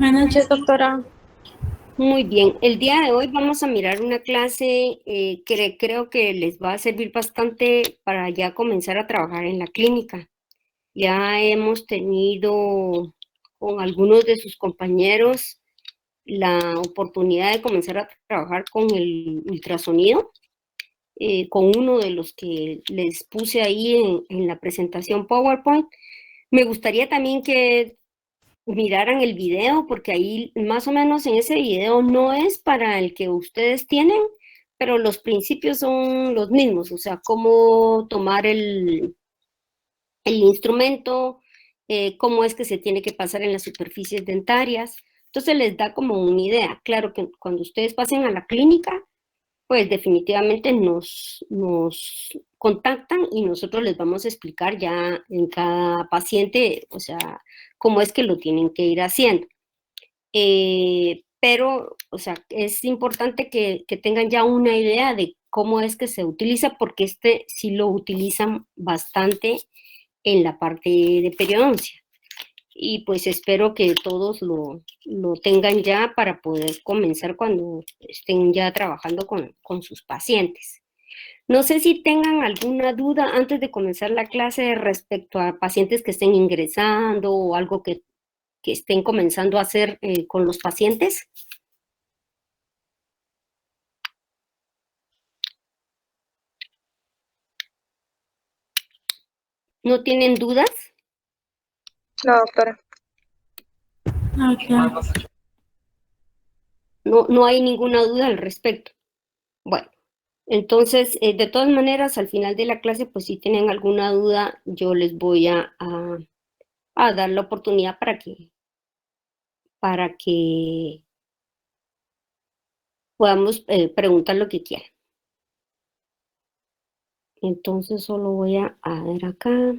Buenas noches, doctora. Muy bien, el día de hoy vamos a mirar una clase que creo que les va a servir bastante para ya comenzar a trabajar en la clínica. Ya hemos tenido con algunos de sus compañeros la oportunidad de comenzar a trabajar con el ultrasonido, con uno de los que les puse ahí en la presentación PowerPoint. Me gustaría también que miraran el video, porque ahí más o menos en ese video no es para el que ustedes tienen, pero los principios son los mismos, o sea, cómo tomar el instrumento, cómo es que se tiene que pasar en las superficies dentarias. Entonces les da como una idea. Claro que cuando ustedes pasen a la clínica, pues definitivamente nos contactan y nosotros les vamos a explicar ya en cada paciente, o sea, cómo es que lo tienen que ir haciendo. Pero, o sea, es importante que tengan ya una idea de cómo es que se utiliza, porque este sí lo utilizan bastante en la parte de periodoncia. Y pues espero que todos lo tengan ya para poder comenzar cuando estén ya trabajando con sus pacientes. No sé si tengan alguna duda antes de comenzar la clase respecto a pacientes que estén ingresando o algo que estén comenzando a hacer con los pacientes. ¿No tienen dudas? No, doctora. Ok. No hay ninguna duda al respecto. Bueno, entonces, de todas maneras, al final de la clase, pues si tienen alguna duda, yo les voy a dar la oportunidad para que podamos preguntar lo que quieran. Entonces, solo voy a ver acá.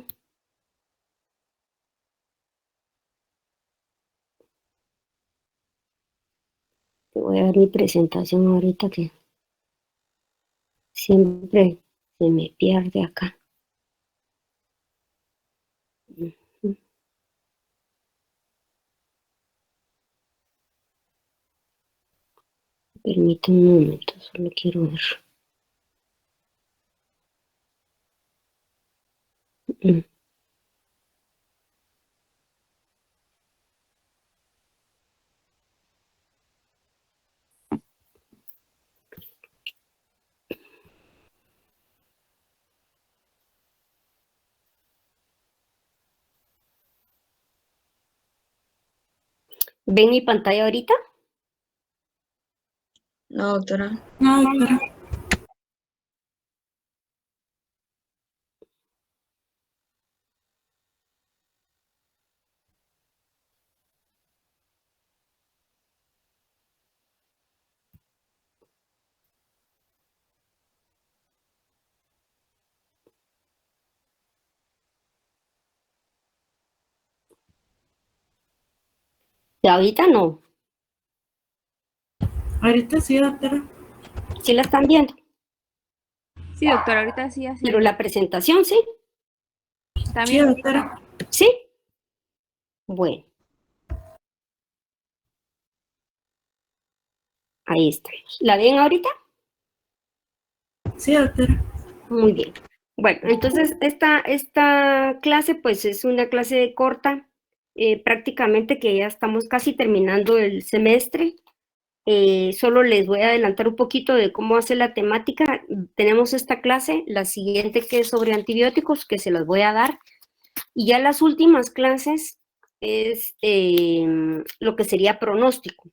Voy a ver mi presentación ahorita que siempre se me pierde acá. Permítame un momento, solo quiero ver. ¿Ven mi pantalla ahorita? No, doctora. No, doctora. De ahorita no. Ahorita sí, doctora. ¿Sí la están viendo? Sí, doctora, ahorita sí, así. Pero la presentación, ¿sí? Sí, También. doctora. ¿Sí? Bueno, ahí está. ¿La ven ahorita? Sí, doctora. Muy bien. Bueno, entonces esta clase pues es una clase corta, prácticamente que ya estamos casi terminando el semestre. Solo les voy a adelantar un poquito de cómo hace la temática. Tenemos esta clase, la siguiente que es sobre antibióticos, que se las voy a dar. Y ya las últimas clases es lo que sería pronóstico.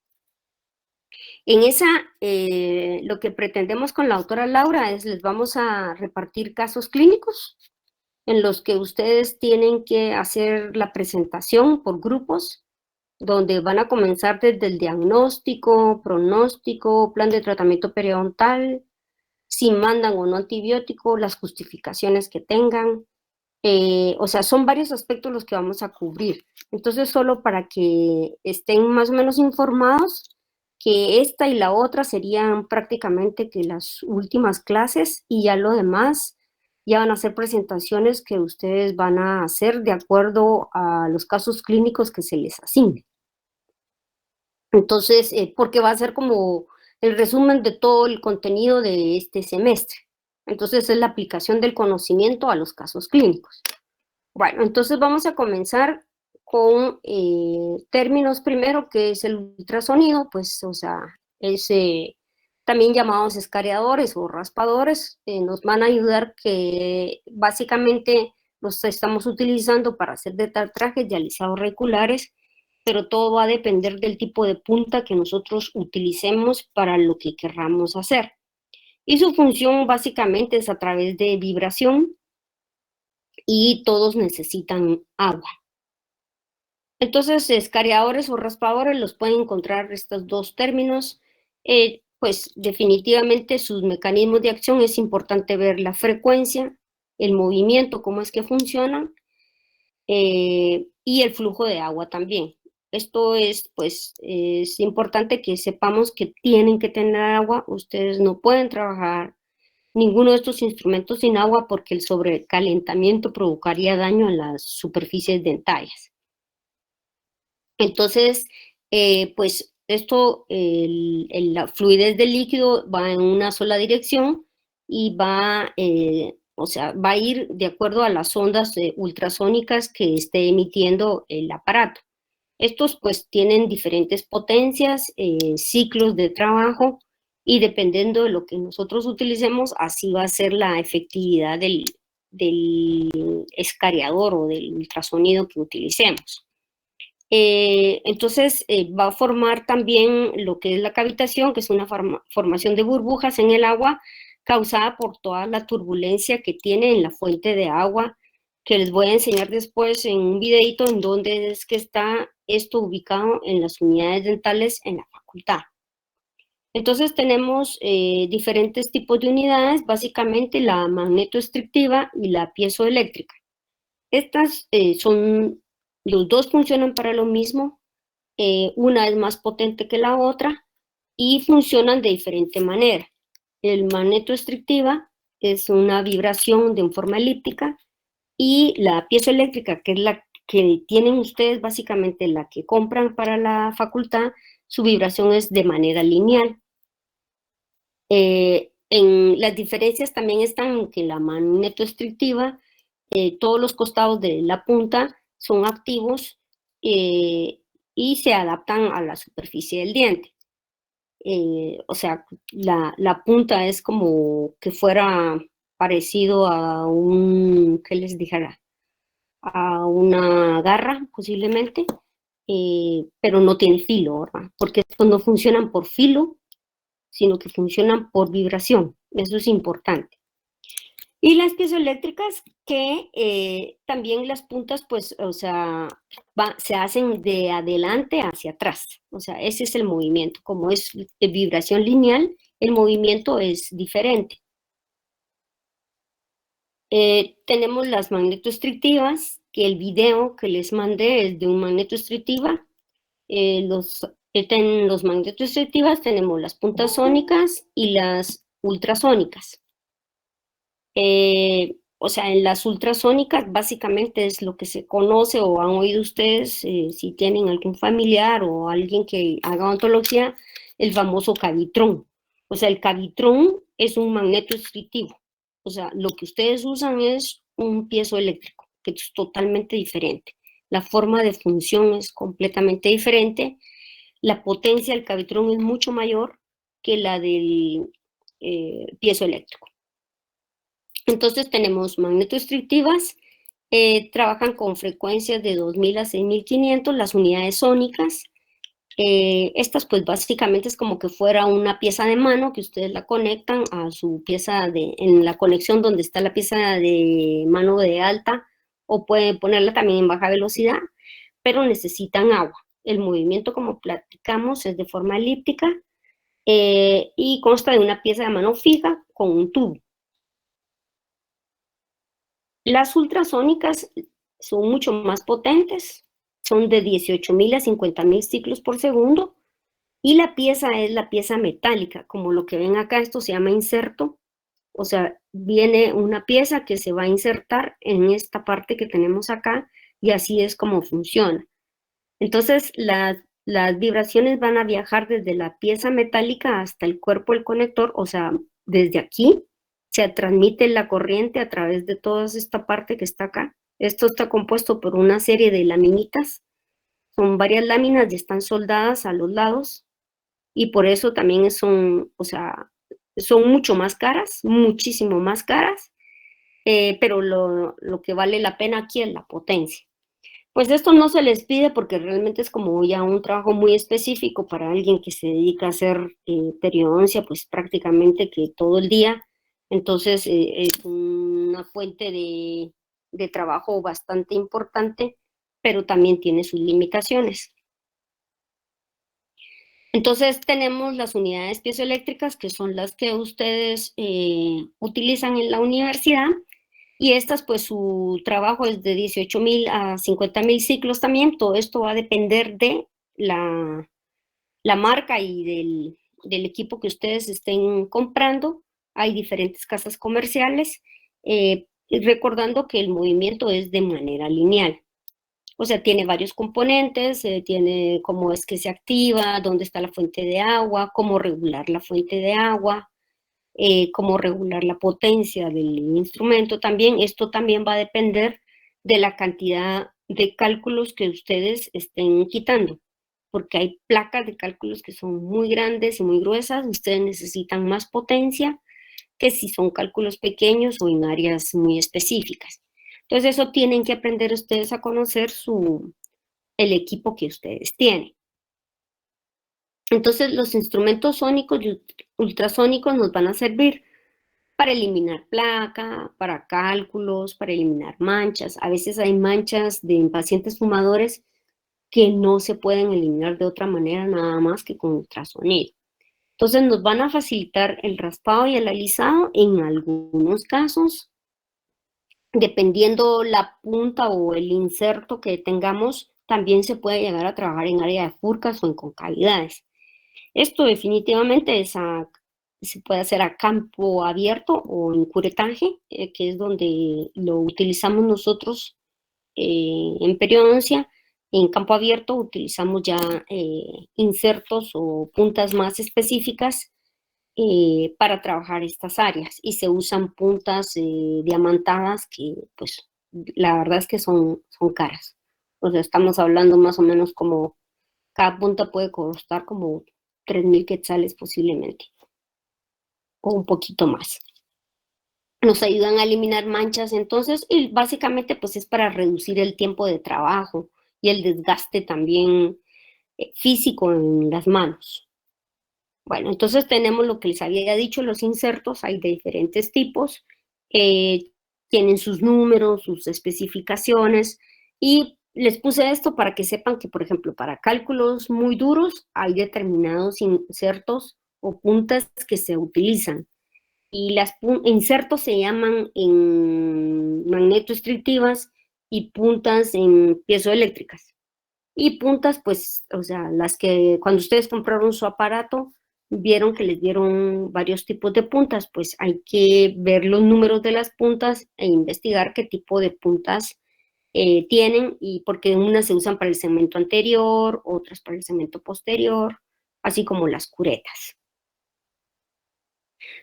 En esa, lo que pretendemos con la autora Laura es les vamos a repartir casos clínicos en los que ustedes tienen que hacer la presentación por grupos, donde van a comenzar desde el diagnóstico, pronóstico, plan de tratamiento periodontal, si mandan o no antibiótico, las justificaciones que tengan. O sea, son varios aspectos los que vamos a cubrir. Entonces, solo para que estén más o menos informados, que esta y la otra serían prácticamente que las últimas clases y ya lo demás ya van a ser presentaciones que ustedes van a hacer de acuerdo a los casos clínicos que se les asigne. Entonces, porque va a ser como el resumen de todo el contenido de este semestre. Entonces, es la aplicación del conocimiento a los casos clínicos. Bueno, entonces vamos a comenzar con términos primero, que es el ultrasonido, pues, o sea, es también llamados escareadores o raspadores, nos van a ayudar que básicamente los estamos utilizando para hacer trajes de alisado auriculares, pero todo va a depender del tipo de punta que nosotros utilicemos para lo que querramos hacer. Y su función básicamente es a través de vibración, y todos necesitan agua. Entonces, escareadores o raspadores los pueden encontrar estos dos términos. Pues definitivamente sus mecanismos de acción es importante ver la frecuencia, el movimiento, cómo es que funcionan, y el flujo de agua también. Esto es, pues, es importante que sepamos que tienen que tener agua. Ustedes no pueden trabajar ninguno de estos instrumentos sin agua porque el sobrecalentamiento provocaría daño a las superficies dentarias. Entonces, pues esto, la fluidez del líquido va en una sola dirección y va, o sea, va a ir de acuerdo a las ondas ultrasónicas que esté emitiendo el aparato. Estos pues tienen diferentes potencias, ciclos de trabajo, y dependiendo de lo que nosotros utilicemos, así va a ser la efectividad del escareador o del ultrasonido que utilicemos. Entonces va a formar también lo que es la cavitación, que es una formación de burbujas en el agua causada por toda la turbulencia que tiene en la fuente de agua, que les voy a enseñar después en un videito en donde es que está esto ubicado en las unidades dentales en la facultad. Entonces tenemos diferentes tipos de unidades, básicamente la magnetoestrictiva y la piezoeléctrica. Estas los dos funcionan para lo mismo, una es más potente que la otra y funcionan de diferente manera. El magnetoestrictiva es una vibración de forma elíptica, y la piezoeléctrica, que es la que tienen ustedes, básicamente la que compran para la facultad, su vibración es de manera lineal. En las diferencias también están en que la magnetoestrictiva, todos los costados de la punta son activos y se adaptan a la superficie del diente. O sea, la punta es como que fuera parecido a un, ¿qué les dijera? A una garra, posiblemente, pero no tiene filo, ¿verdad? Porque estos no funcionan por filo, sino que funcionan por vibración. Eso es importante. Y las piezoeléctricas, que también las puntas, pues, o sea, se hacen de adelante hacia atrás. O sea, ese es el movimiento. Como es de vibración lineal, el movimiento es diferente. Tenemos las magnetoestrictivas, que el video que les mandé es de un magnetoestrictiva. En los magnetoestrictivas tenemos las puntas sónicas y las ultrasónicas. O sea, en las ultrasónicas básicamente es lo que se conoce o han oído ustedes, si tienen algún familiar o alguien que haga odontología, el famoso cavitrón. O sea, el cavitrón es un magnetoestrictivo. O sea, lo que ustedes usan es un piezoeléctrico, que es totalmente diferente. La forma de función es completamente diferente. La potencia del cavitrón es mucho mayor que la del piezoeléctrico. Entonces tenemos magnetoestrictivas, trabajan con frecuencias de 2000 a 6500, las unidades sónicas. Estas pues básicamente es como que fuera una pieza de mano que ustedes la conectan a su pieza en la conexión donde está la pieza de mano de alta, o pueden ponerla también en baja velocidad, pero necesitan agua. El movimiento, como platicamos, es de forma elíptica y consta de una pieza de mano fija con un tubo. Las ultrasónicas son mucho más potentes, son de 18.000 a 50.000 ciclos por segundo, y la pieza es la pieza metálica, como lo que ven acá. Esto se llama inserto, o sea, viene una pieza que se va a insertar en esta parte que tenemos acá, y así es como funciona. Entonces, las las vibraciones van a viajar desde la pieza metálica hasta el cuerpo del conector, o sea, desde aquí se transmite la corriente a través de toda esta parte que está acá. Esto está compuesto por una serie de laminitas, son varias láminas y están soldadas a los lados, y por eso también son, o sea, son mucho más caras, muchísimo más caras, pero lo que vale la pena aquí es la potencia. Pues esto no se les pide porque realmente es como ya un trabajo muy específico para alguien que se dedica a hacer periodoncia, pues prácticamente que todo el día. Entonces es una fuente de trabajo bastante importante, pero también tiene sus limitaciones. Entonces tenemos las unidades piezoeléctricas, que son las que ustedes utilizan en la universidad, y estas, pues su trabajo es de 18.000 a 50.000 ciclos también. Todo esto va a depender de la marca y del equipo que ustedes estén comprando. Hay diferentes casas comerciales, y recordando que el movimiento es de manera lineal. O sea, tiene varios componentes, tiene cómo es que se activa, dónde está la fuente de agua, cómo regular la fuente de agua, cómo regular la potencia del instrumento también. Esto también va a depender de la cantidad de cálculos que ustedes estén quitando, porque hay placas de cálculos que son muy grandes y muy gruesas, ustedes necesitan más potencia que si son cálculos pequeños o en áreas muy específicas. Entonces eso tienen que aprender ustedes a conocer el equipo que ustedes tienen. Entonces los instrumentos sónicos y ultrasónicos nos van a servir para eliminar placa, para cálculos, para eliminar manchas. A veces hay manchas en pacientes fumadores que no se pueden eliminar de otra manera nada más que con ultrasonido. Entonces nos van a facilitar el raspado y el alisado en algunos casos, dependiendo la punta o el inserto que tengamos. También se puede llegar a trabajar en área de furcas o en concavidades. Esto definitivamente se puede hacer a campo abierto o en curetaje, que es donde lo utilizamos nosotros en periodoncia. En campo abierto utilizamos ya insertos o puntas más específicas para trabajar estas áreas, y se usan puntas diamantadas que pues la verdad es que son caras. O sea, estamos hablando más o menos como cada punta puede costar como 3.000 quetzales posiblemente, o un poquito más. Nos ayudan a eliminar manchas entonces, y básicamente pues es para reducir el tiempo de trabajo y el desgaste también físico en las manos. Bueno, entonces tenemos lo que les había dicho, los insertos, hay de diferentes tipos, tienen sus números, sus especificaciones, y les puse esto para que sepan que, por ejemplo, para cálculos muy duros hay determinados insertos o puntas que se utilizan, y las insertos se llaman en magnetoestrictivas y puntas en piezoeléctricas. Y puntas, pues, o sea, las que cuando ustedes compraron su aparato, vieron que les dieron varios tipos de puntas, pues hay que ver los números de las puntas e investigar qué tipo de puntas tienen, y porque unas se usan para el segmento anterior, otras para el segmento posterior, así como las curetas.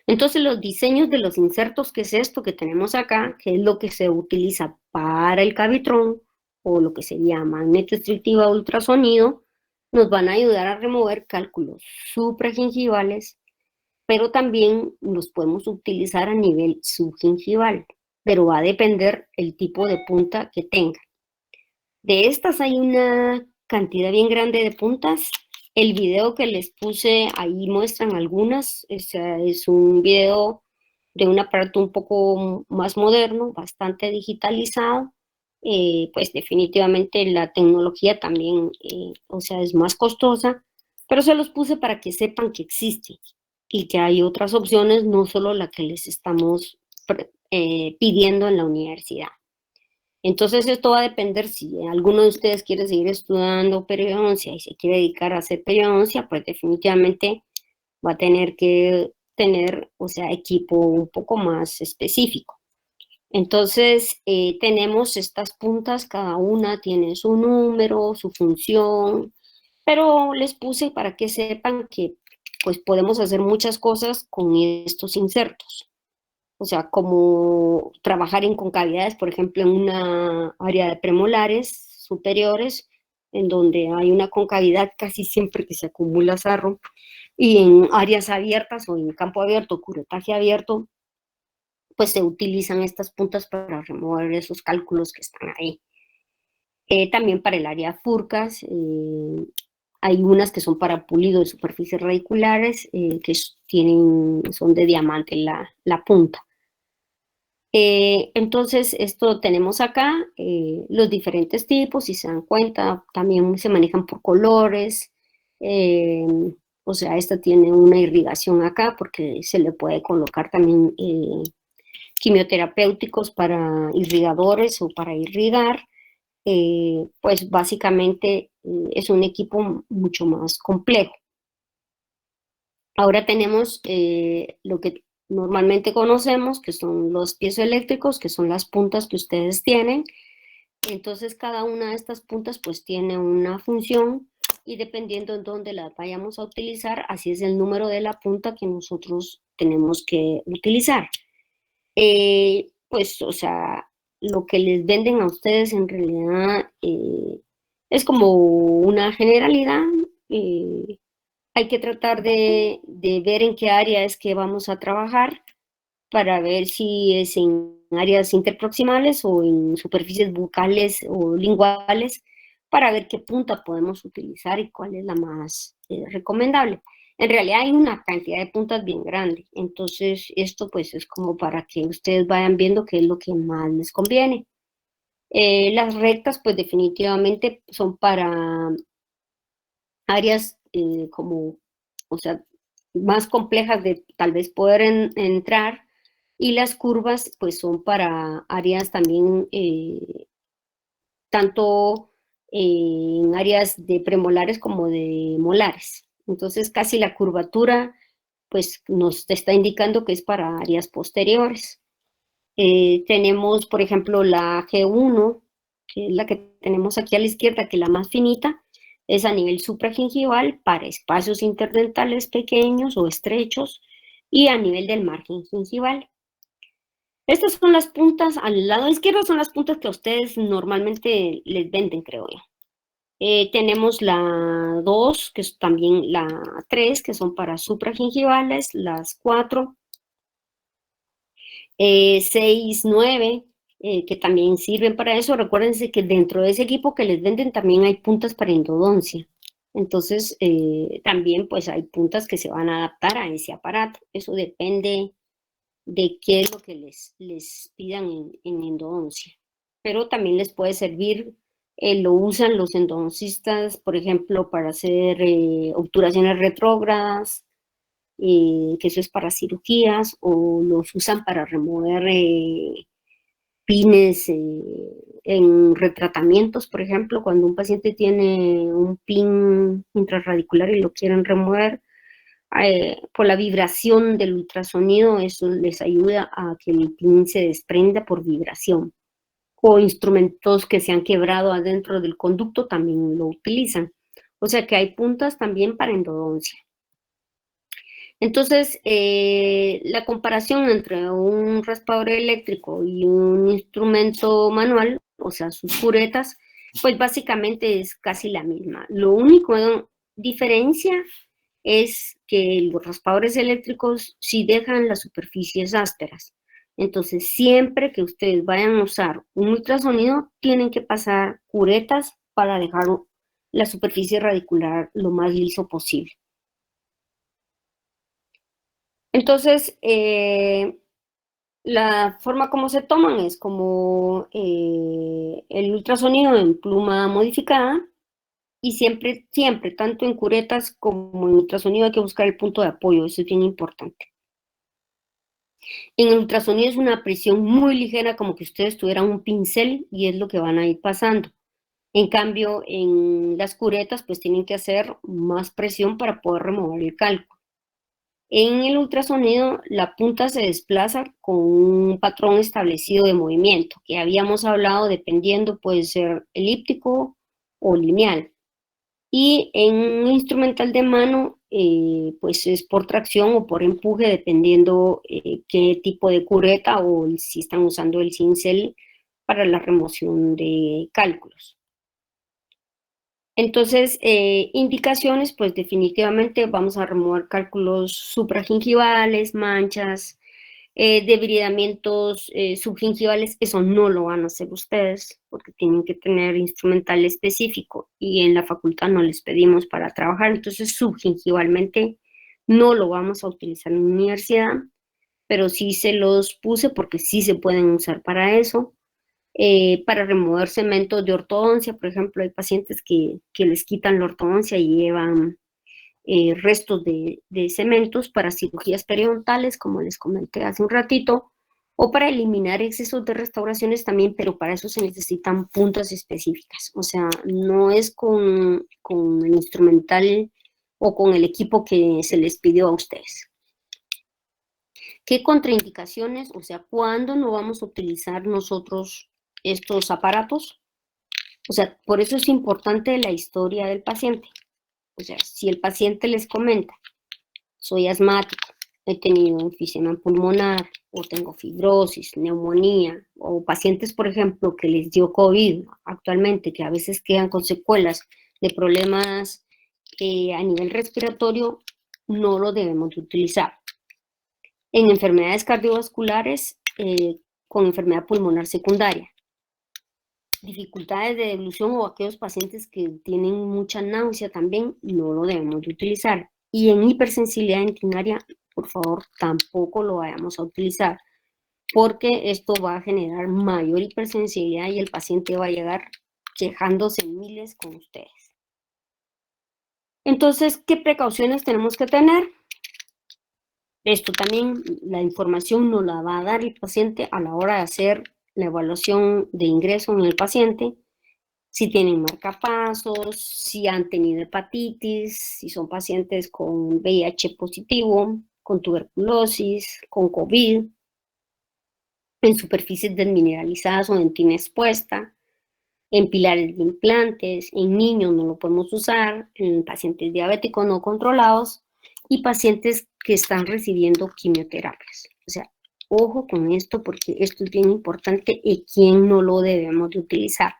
Entonces los diseños de los insertos, que es esto que tenemos acá, que es lo que se utiliza para el cavitrón, o lo que se llama magnetoestrictiva ultrasonido, nos van a ayudar a remover cálculos supragingivales, pero también los podemos utilizar a nivel subgingival, pero va a depender el tipo de punta que tenga. De estas hay una cantidad bien grande de puntas. El video que les puse ahí muestran algunas. Es un video de un aparato un poco más moderno, bastante digitalizado. Pues definitivamente la tecnología también, o sea, es más costosa, pero se los puse para que sepan que existe y que hay otras opciones, no solo la que les estamos pidiendo en la universidad. Entonces esto va a depender si alguno de ustedes quiere seguir estudiando periodoncia y se quiere dedicar a hacer periodoncia, pues definitivamente va a tener que tener, o sea, equipo un poco más específico. Entonces tenemos estas puntas, cada una tiene su número, su función, pero les puse para que sepan que pues podemos hacer muchas cosas con estos insertos. O sea, como trabajar en concavidades, por ejemplo, en una área de premolares superiores, en donde hay una concavidad casi siempre que se acumula sarro, y en áreas abiertas o en campo abierto, curetaje abierto, pues se utilizan estas puntas para remover esos cálculos que están ahí. También para el área furcas, hay unas que son para pulido de superficies radiculares, que son de diamante la punta. Entonces, esto tenemos acá, los diferentes tipos, si se dan cuenta, también se manejan por colores, o sea, esta tiene una irrigación acá porque se le puede colocar también quimioterapéuticos para irrigadores o para irrigar, pues básicamente es un equipo mucho más complejo. Ahora tenemos lo que normalmente conocemos, que son los piezoeléctricos, que son las puntas que ustedes tienen. Entonces, cada una de estas puntas pues tiene una función y dependiendo en dónde las vayamos a utilizar, así es el número de la punta que nosotros tenemos que utilizar. Pues, o sea, lo que les venden a ustedes en realidad es como una generalidad. Hay que tratar de ver en qué área es que vamos a trabajar para ver si es en áreas interproximales o en superficies bucales o linguales, para ver qué punta podemos utilizar y cuál es la más recomendable. En realidad hay una cantidad de puntas bien grande, entonces esto pues es como para que ustedes vayan viendo qué es lo que más les conviene. Las rectas pues definitivamente son para áreas como, o sea, más complejas de tal vez poder entrar, y las curvas pues son para áreas también, tanto en áreas de premolares como de molares. Entonces casi la curvatura pues nos está indicando que es para áreas posteriores. Tenemos, por ejemplo, la G1, que es la que tenemos aquí a la izquierda, que es la más finita, es a nivel supragingival para espacios interdentales pequeños o estrechos y a nivel del margen gingival. Estas son las puntas, al lado izquierdo son las puntas que a ustedes normalmente les venden, creo yo. Tenemos la 2, que es también la 3, que son para supragingivales, las 4, 6, 9, que también sirven para eso. Recuérdense que dentro de ese equipo que les venden también hay puntas para endodoncia. Entonces, también pues hay puntas que se van a adaptar a ese aparato. Eso depende de qué es lo que les pidan en endodoncia. Pero también les puede servir, lo usan los endodoncistas, por ejemplo, para hacer obturaciones retrógradas, que eso es para cirugías, o los usan para remover pines en retratamientos, por ejemplo, cuando un paciente tiene un pin intrarradicular y lo quieren remover, por la vibración del ultrasonido, eso les ayuda a que el pin se desprenda por vibración. O instrumentos que se han quebrado adentro del conducto también lo utilizan. O sea que hay puntas también para endodoncia. Entonces, la comparación entre un raspador eléctrico y un instrumento manual, o sea, sus curetas, pues básicamente es casi la misma. Lo único diferencia es que los raspadores eléctricos sí dejan las superficies ásperas. Entonces, siempre que ustedes vayan a usar un ultrasonido, tienen que pasar curetas para dejar la superficie radicular lo más liso posible. Entonces, la forma como se toman es como el ultrasonido en pluma modificada, y siempre, tanto en curetas como en ultrasonido hay que buscar el punto de apoyo, eso es bien importante. En el ultrasonido es una presión muy ligera, como que ustedes tuvieran un pincel y es lo que van a ir pasando. En cambio, en las curetas pues tienen que hacer más presión para poder remover el calco. En el ultrasonido, la punta se desplaza con un patrón establecido de movimiento, que habíamos hablado, dependiendo, puede ser elíptico o lineal. Y en un instrumental de mano, pues es por tracción o por empuje, dependiendo qué tipo de cureta o si están usando el cincel para la remoción de cálculos. Entonces, indicaciones, pues definitivamente vamos a remover cálculos supragingivales, manchas, debridamientos subgingivales, eso no lo van a hacer ustedes porque tienen que tener instrumental específico y en la facultad no les pedimos para trabajar, entonces subgingivalmente no lo vamos a utilizar en la universidad, pero sí se los puse porque sí se pueden usar para eso. Para remover cementos de ortodoncia, por ejemplo, hay pacientes que les quitan la ortodoncia y llevan restos de cementos para cirugías periodontales, como les comenté hace un ratito, o para eliminar excesos de restauraciones también, pero para eso se necesitan puntas específicas. O sea, no es con el instrumental o con el equipo que se les pidió a ustedes. ¿Qué contraindicaciones? O sea, ¿cuándo no vamos a utilizar nosotros estos aparatos? O sea, por eso es importante la historia del paciente. O sea, si el paciente les comenta, soy asmático, he tenido enfisema pulmonar, o tengo fibrosis, neumonía, o pacientes, por ejemplo, que les dio COVID actualmente, que a veces quedan con secuelas de problemas a nivel respiratorio, no lo debemos de utilizar. En enfermedades cardiovasculares, con enfermedad pulmonar secundaria, dificultades de deglución o aquellos pacientes que tienen mucha náusea también, no lo debemos de utilizar. Y en hipersensibilidad intinaria, por favor, tampoco lo vayamos a utilizar, porque esto va a generar mayor hipersensibilidad y el paciente va a llegar quejándose miles con ustedes. Entonces, ¿qué precauciones tenemos que tener? Esto también, la información nos la va a dar el paciente a la hora de hacer la evaluación de ingreso en el paciente, si tienen marcapasos, si han tenido hepatitis, si son pacientes con VIH positivo, con tuberculosis, con COVID, en superficies desmineralizadas o dentina expuesta, en pilares de implantes, en niños no lo podemos usar, en pacientes diabéticos no controlados y pacientes que están recibiendo quimioterapias. O sea, ojo con esto porque esto es bien importante y quién no lo debemos de utilizar.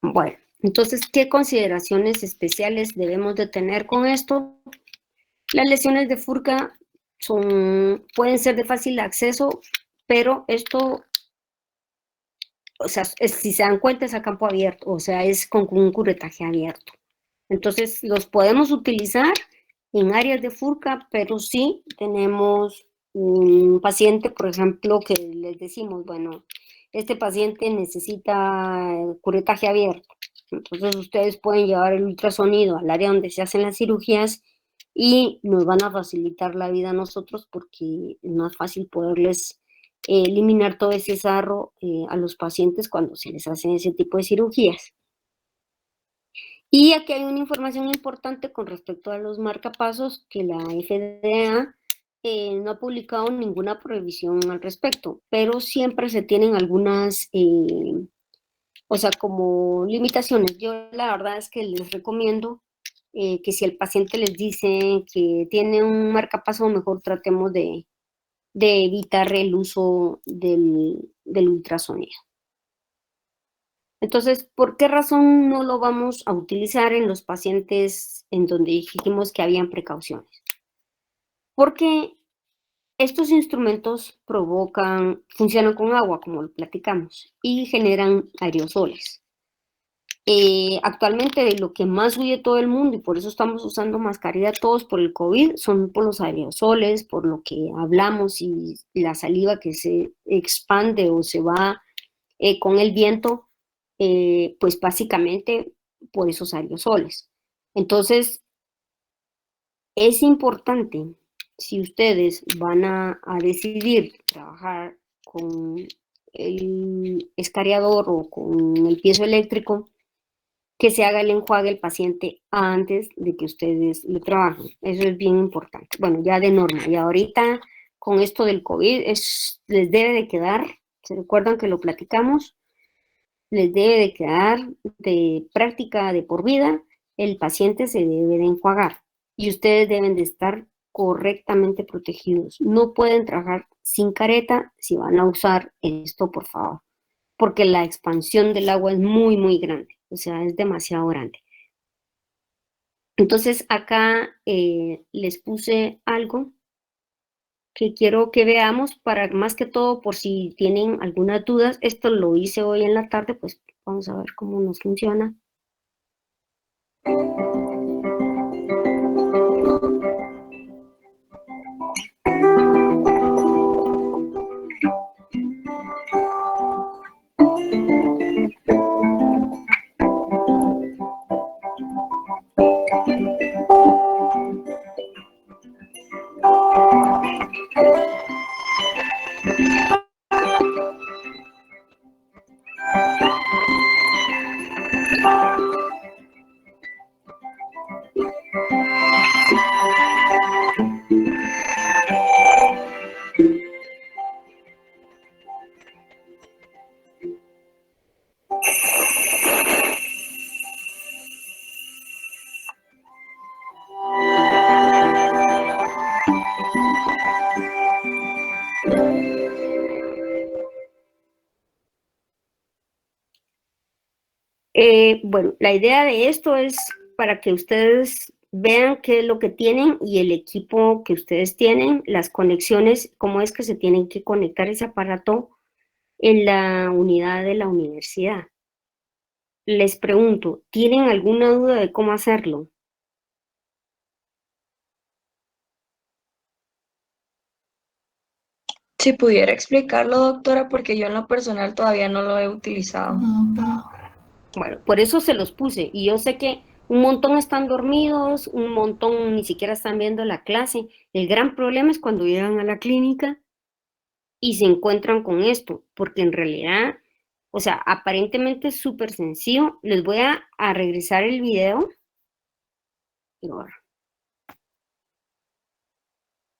Bueno, entonces, ¿qué consideraciones especiales debemos de tener con esto? Las lesiones de Furca pueden ser de fácil acceso, pero esto, o sea, si se dan cuenta es a campo abierto, o sea, es con un curetaje abierto. Entonces, los podemos utilizar en áreas de Furca, pero sí tenemos un paciente, por ejemplo, que les decimos, bueno, este paciente necesita curetaje abierto. Entonces ustedes pueden llevar el ultrasonido al área donde se hacen las cirugías y nos van a facilitar la vida a nosotros porque es más fácil poderles eliminar todo ese sarro a los pacientes cuando se les hacen ese tipo de cirugías. Y aquí hay una información importante con respecto a los marcapasos que la FDA no ha publicado ninguna prohibición al respecto, pero siempre se tienen algunas o sea, como limitaciones. Yo la verdad es que les recomiendo que si el paciente les dice que tiene un marcapaso, mejor tratemos de evitar el uso del ultrasonido. Entonces, ¿por qué razón no lo vamos a utilizar en los pacientes en donde dijimos que habían precauciones? Porque estos instrumentos funcionan con agua, como lo platicamos, y generan aerosoles. Actualmente lo que más huye todo el mundo, y por eso estamos usando mascarilla todos por el COVID, son por los aerosoles, por lo que hablamos y la saliva que se expande o se va con el viento, pues básicamente por esos aerosoles. Entonces, es importante, si ustedes van a decidir trabajar con el escariador o con el piezo eléctrico, que se haga el enjuague del paciente antes de que ustedes lo trabajen. Eso es bien importante. Bueno, ya de norma. Y ahorita, con esto del COVID, les debe de quedar, ¿se recuerdan que lo platicamos? les debe de quedar de práctica de por vida, el paciente se debe de enjuagar y ustedes deben de estar correctamente protegidos. No pueden trabajar sin careta si van a usar esto, por favor, porque la expansión del agua es muy, muy grande, o sea, es demasiado grande. Entonces, acá les puse algo que quiero que veamos para más que todo por si tienen algunas dudas. Esto lo hice hoy en la tarde, pues vamos a ver cómo nos funciona. Bueno, la idea de esto es para que ustedes vean qué es lo que tienen y el equipo que ustedes tienen, las conexiones, cómo es que se tienen que conectar ese aparato en la unidad de la universidad. Les pregunto, ¿tienen alguna duda de cómo hacerlo? Si pudiera explicarlo, doctora, porque yo en lo personal todavía no lo he utilizado. Bueno, por eso se los puse y yo sé que un montón están dormidos, un montón ni siquiera están viendo la clase. El gran problema es cuando llegan a la clínica y se encuentran con esto, porque en realidad, o sea, aparentemente es súper sencillo. Les voy a regresar el video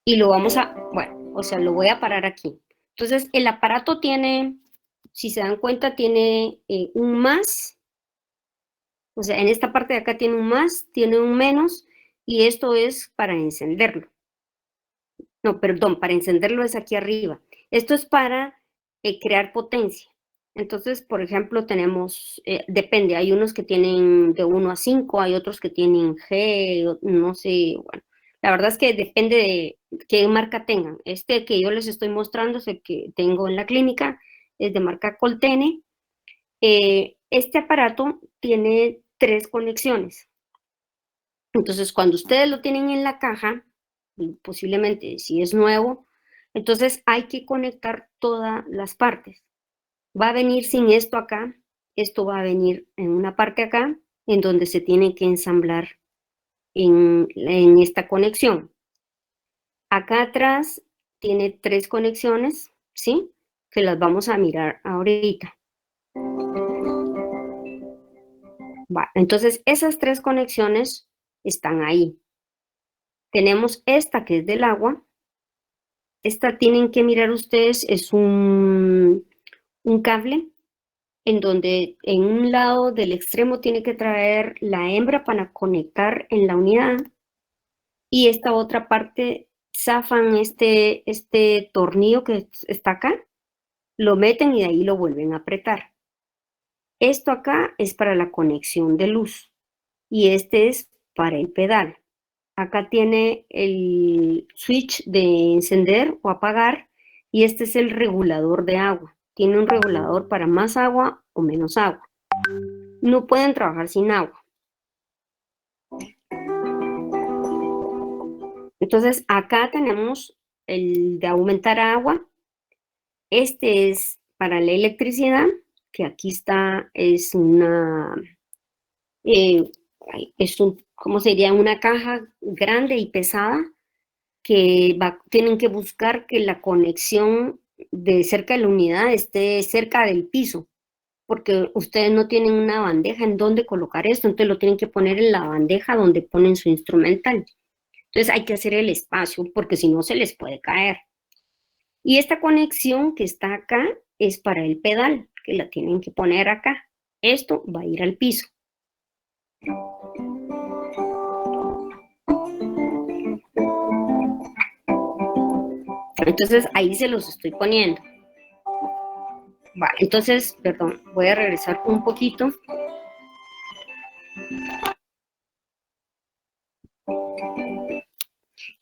y lo vamos a, bueno, o sea, lo voy a parar aquí. Entonces, el aparato tiene, si se dan cuenta, tiene un más. O sea, en esta parte de acá tiene un más, tiene un menos, y esto es para encenderlo. No, perdón, para encenderlo es aquí arriba. Esto es para crear potencia. Entonces, por ejemplo, tenemos, depende, hay unos que tienen de 1 a 5, hay otros que tienen G, no sé, bueno. La verdad es que depende de qué marca tengan. Este que yo les estoy mostrando es el que tengo en la clínica, es de marca Coltene. Este aparato tiene 3 conexiones. Entonces, cuando ustedes lo tienen en la caja, posiblemente si es nuevo, entonces hay que conectar todas las partes. Va a venir sin esto acá, esto va a venir en una parte acá, en donde se tiene que ensamblar en esta conexión. Acá atrás tiene 3 conexiones, ¿sí? Que las vamos a mirar ahorita. Entonces, esas 3 conexiones están ahí. Tenemos esta que es del agua. Esta tienen que mirar ustedes, es un cable en donde en un lado del extremo tiene que traer la hembra para conectar en la unidad y esta otra parte zafan este tornillo que está acá, lo meten y de ahí lo vuelven a apretar. Esto acá es para la conexión de luz y este es para el pedal. Acá tiene el switch de encender o apagar y este es el regulador de agua. Tiene un regulador para más agua o menos agua. No pueden trabajar sin agua. Entonces acá tenemos el de aumentar agua. Este es para la electricidad, que aquí está, es una, ¿cómo sería? Una caja grande y pesada que tienen que buscar que la conexión de cerca de la unidad esté cerca del piso, porque ustedes no tienen una bandeja en donde colocar esto, entonces lo tienen que poner en la bandeja donde ponen su instrumental. Entonces hay que hacer el espacio, porque si no se les puede caer. Y esta conexión que está acá es para el pedal, que la tienen que poner acá. Esto va a ir al piso. Entonces ahí se los estoy poniendo. Va, entonces, perdón, voy a regresar un poquito.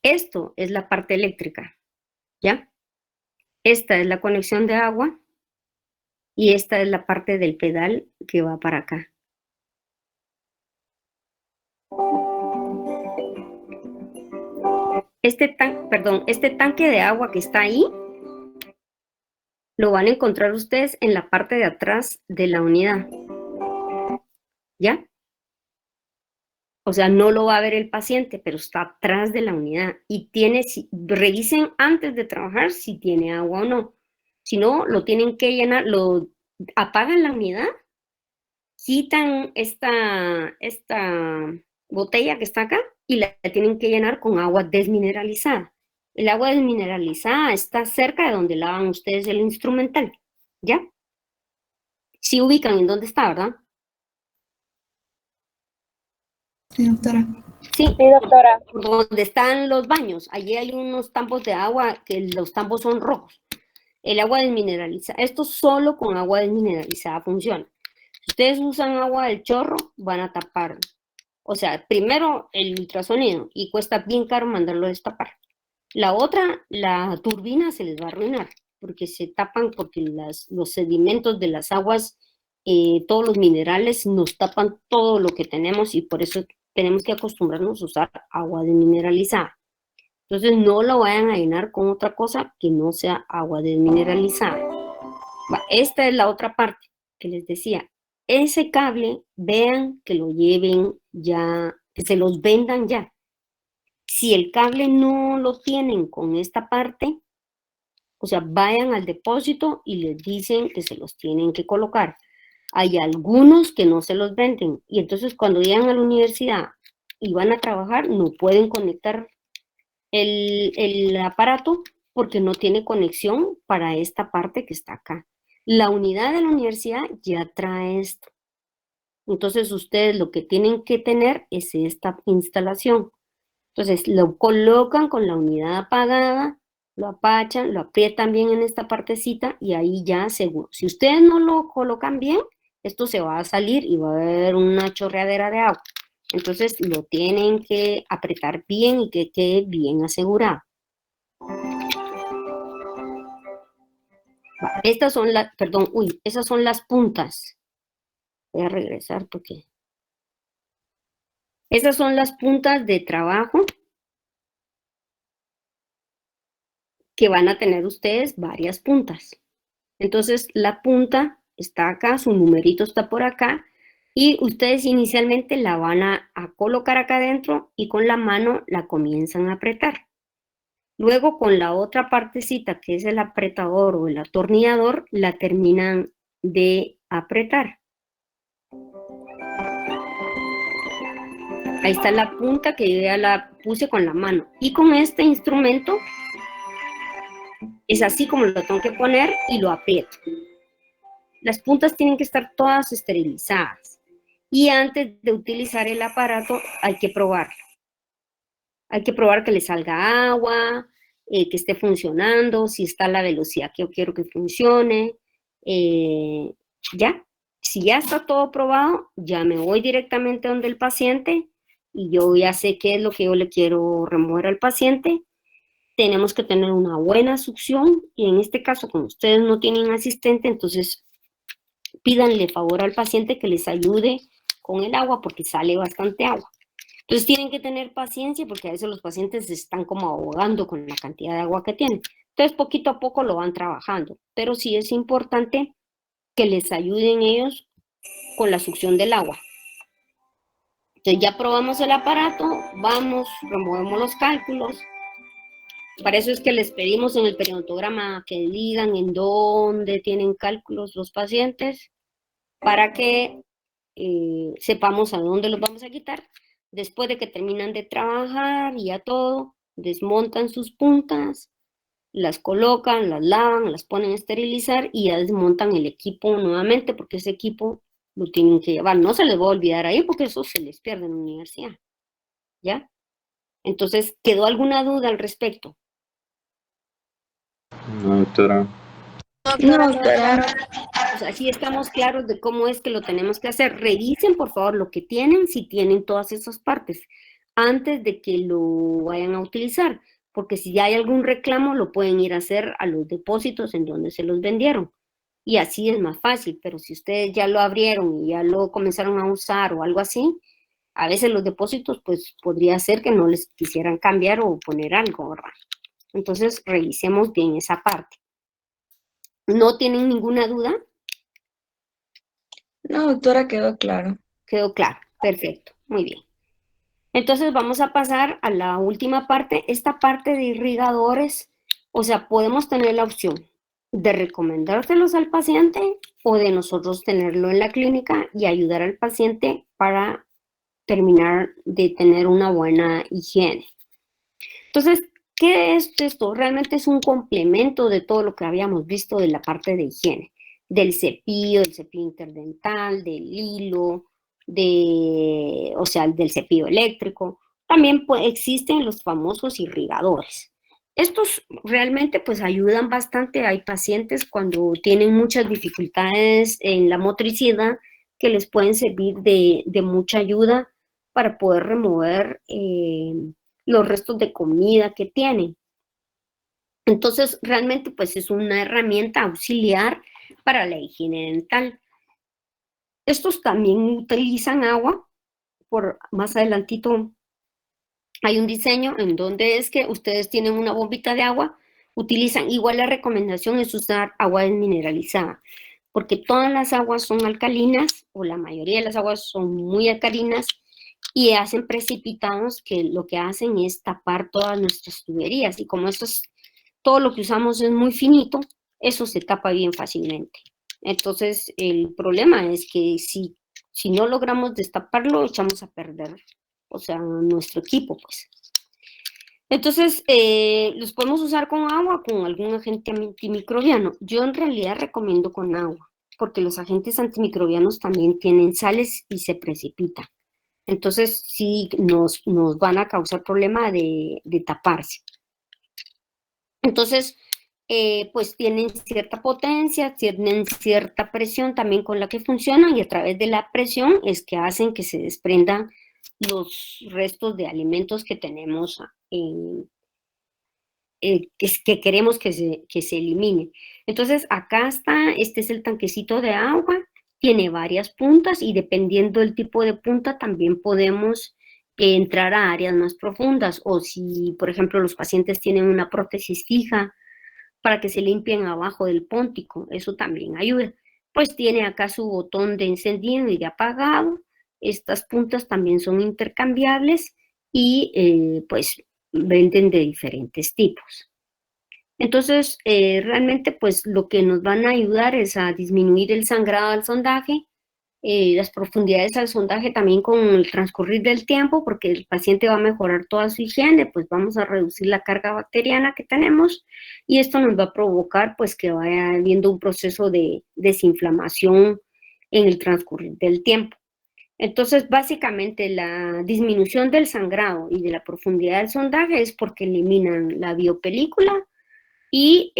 Esto es la parte eléctrica, ¿ya? Esta es la conexión de agua y esta es la parte del pedal que va para acá. Este tanque de agua que está ahí, lo van a encontrar ustedes en la parte de atrás de la unidad, ¿ya? O sea, no lo va a ver el paciente, pero está atrás de la unidad y revisen antes de trabajar si tiene agua o no. Si no, lo tienen que llenar, lo apagan la unidad, quitan esta botella que está acá y la tienen que llenar con agua desmineralizada. El agua desmineralizada está cerca de donde lavan ustedes el instrumental, ¿ya? Sí ubican en dónde está, ¿verdad? Sí, doctora. Sí, doctora. donde están los baños. Allí hay unos tambos de agua que los tambos son rojos. El agua desmineralizada, esto solo con agua desmineralizada funciona. Si ustedes usan agua del chorro, van a tapar. O sea, primero el ultrasonido y cuesta bien caro mandarlo a destapar. La otra, la turbina se les va a arruinar porque se tapan, porque los sedimentos de las aguas, todos los minerales nos tapan todo lo que tenemos y por eso tenemos que acostumbrarnos a usar agua desmineralizada. Entonces no lo vayan a llenar con otra cosa que no sea agua desmineralizada. Esta es la otra parte que les decía. Ese cable, vean que lo lleven ya, que se los vendan ya. Si el cable no lo tienen con esta parte, o sea, vayan al depósito y les dicen que se los tienen que colocar. Hay algunos que no se los venden y entonces cuando llegan a la universidad y van a trabajar, no pueden conectar el aparato porque no tiene conexión para esta parte que está acá. La unidad de la universidad ya trae esto. Entonces ustedes lo que tienen que tener es esta instalación. Entonces lo colocan con la unidad apagada, lo apachan, lo aprietan bien en esta partecita y ahí ya seguro. Si ustedes no lo colocan bien, esto se va a salir y va a haber una chorreadera de agua. Entonces lo tienen que apretar bien y que quede bien asegurado. Estas son las, perdón, esas son las puntas. Voy a regresar porque... Esas son las puntas de trabajo que van a tener ustedes varias puntas. Entonces la punta está acá, su numerito está por acá y ustedes inicialmente la van a colocar acá adentro y con la mano la comienzan a apretar. Luego con la otra partecita que es el apretador o el atornillador la terminan de apretar. Ahí está la punta que yo ya la puse con la mano y con este instrumento es así como lo tengo que poner y lo aprieto. Las puntas tienen que estar todas esterilizadas. Y antes de utilizar el aparato hay que probarlo. Hay que probar que le salga agua, que esté funcionando, si está a la velocidad que yo quiero que funcione. Ya, si ya está todo probado, ya me voy directamente donde el paciente y yo ya sé qué es lo que yo le quiero remover al paciente. Tenemos que tener una buena succión y en este caso, como ustedes no tienen asistente, entonces pídanle favor al paciente que les ayude con el agua porque sale bastante agua. Entonces tienen que tener paciencia porque a veces los pacientes se están como ahogando con la cantidad de agua que tienen. Entonces poquito a poco lo van trabajando, pero sí es importante que les ayuden ellos con la succión del agua. Entonces ya probamos el aparato, vamos, removemos los cálculos. Para eso es que les pedimos en el periodontograma que digan en dónde tienen cálculos los pacientes para que sepamos a dónde los vamos a quitar. Después de que terminan de trabajar y ya todo, desmontan sus puntas, las colocan, las lavan, las ponen a esterilizar y ya desmontan el equipo nuevamente porque ese equipo lo tienen que llevar. No se les va a olvidar ahí porque eso se les pierde en la universidad, ¿ya? Entonces, ¿quedó alguna duda al respecto? No, doctora. No, doctora. O sea, sí estamos claros de cómo es que lo tenemos que hacer. Revisen, por favor, lo que tienen, si tienen todas esas partes, antes de que lo vayan a utilizar, porque si ya hay algún reclamo, lo pueden ir a hacer a los depósitos en donde se los vendieron. Y así es más fácil, pero si ustedes ya lo abrieron y ya lo comenzaron a usar o algo así, a veces los depósitos, pues podría ser que no les quisieran cambiar o poner algo, ¿verdad? Entonces, revisemos bien esa parte. ¿No tienen ninguna duda? No, doctora, quedó claro. Quedó claro, perfecto, muy bien. Entonces vamos a pasar a la última parte, esta parte de irrigadores, o sea, podemos tener la opción de recomendárselos al paciente o de nosotros tenerlo en la clínica y ayudar al paciente para terminar de tener una buena higiene. Entonces, ¿qué es esto? Realmente es un complemento de todo lo que habíamos visto de la parte de higiene, del cepillo interdental, del hilo, o sea, del cepillo eléctrico. También existen los famosos irrigadores. Estos realmente pues ayudan bastante. Hay pacientes cuando tienen muchas dificultades en la motricidad que les pueden servir de mucha ayuda para poder remover los restos de comida que tienen. Entonces, realmente, pues es una herramienta auxiliar para la higiene dental. Estos también utilizan agua. Por más adelantito hay un diseño en donde es que ustedes tienen una bombita de agua, utilizan, igual la recomendación es usar agua desmineralizada, porque todas las aguas son alcalinas, o la mayoría de las aguas son muy alcalinas, y hacen precipitados que lo que hacen es tapar todas nuestras tuberías, y como todo lo que usamos es muy finito, eso se tapa bien fácilmente. Entonces, el problema es que si no logramos destaparlo, echamos a perder, o sea, nuestro equipo, pues. Entonces, los podemos usar con agua, con algún agente antimicrobiano. Yo en realidad recomiendo con agua, porque los agentes antimicrobianos también tienen sales y se precipitan. Entonces, sí nos van a causar problema de taparse. Entonces, pues tienen cierta potencia, tienen cierta presión también con la que funcionan y a través de la presión es que hacen que se desprendan los restos de alimentos que tenemos, que queremos que se elimine. Entonces, acá está, este es el tanquecito de agua, tiene varias puntas y dependiendo del tipo de punta también podemos entrar a áreas más profundas o si, por ejemplo, los pacientes tienen una prótesis fija para que se limpien abajo del póntico, eso también ayuda. Pues tiene acá su botón de encendido y de apagado, estas puntas también son intercambiables y pues venden de diferentes tipos. Entonces, realmente pues lo que nos van a ayudar es a disminuir el sangrado al sondaje, las profundidades al sondaje también con el transcurrir del tiempo, porque el paciente va a mejorar toda su higiene, pues vamos a reducir la carga bacteriana que tenemos y esto nos va a provocar pues que vaya habiendo un proceso de desinflamación en el transcurrir del tiempo. Entonces, básicamente la disminución del sangrado y de la profundidad del sondaje es porque eliminan la biopelícula y